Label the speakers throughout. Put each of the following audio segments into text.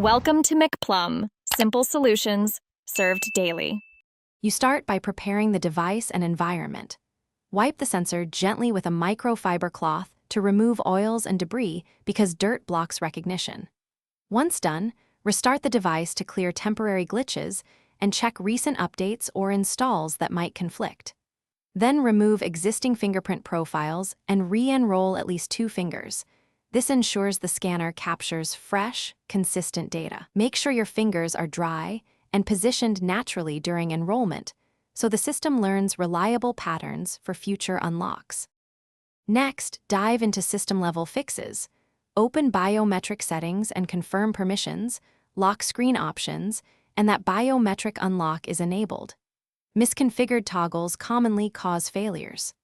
Speaker 1: Welcome to McPlum, simple solutions served daily.
Speaker 2: You start by preparing the device and environment. Wipe the sensor gently with a microfiber cloth to remove oils and debris because dirt blocks recognition. Once done, restart the device to clear temporary glitches and check recent updates or installs that might conflict. Then remove existing fingerprint profiles and re-enroll at least 2 fingers. This ensures the scanner captures fresh, consistent data. Make sure your fingers are dry and positioned naturally during enrollment, so the system learns reliable patterns for future unlocks. Next, dive into system-level fixes. Open biometric settings and confirm permissions, lock screen options, and that biometric unlock is enabled. Misconfigured toggles commonly cause failures.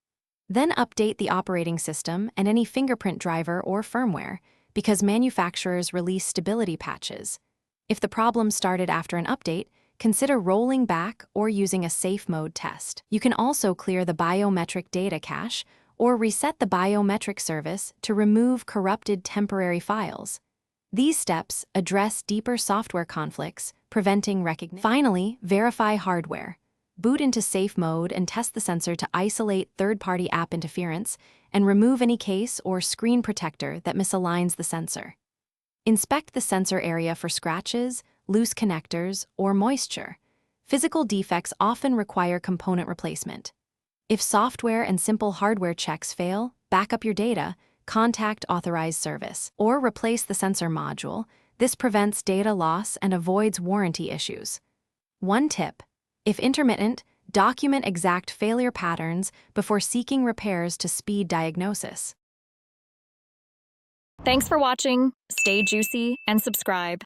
Speaker 2: Then update the operating system and any fingerprint driver or firmware, because manufacturers release stability patches. If the problem started after an update, consider rolling back or using a safe mode test. You can also clear the biometric data cache or reset the biometric service to remove corrupted temporary files. These steps address deeper software conflicts, preventing recognition. Finally, verify hardware. Boot into safe mode and test the sensor to isolate third-party app interference and remove any case or screen protector that misaligns the sensor. Inspect the sensor area for scratches, loose connectors, or moisture. Physical defects often require component replacement. If software and simple hardware checks fail, back up your data, contact authorized service, or replace the sensor module. This prevents data loss and avoids warranty issues. One tip: if intermittent, document exact failure patterns before seeking repairs to speed diagnosis.
Speaker 1: Thanks for watching. Stay juicy and subscribe.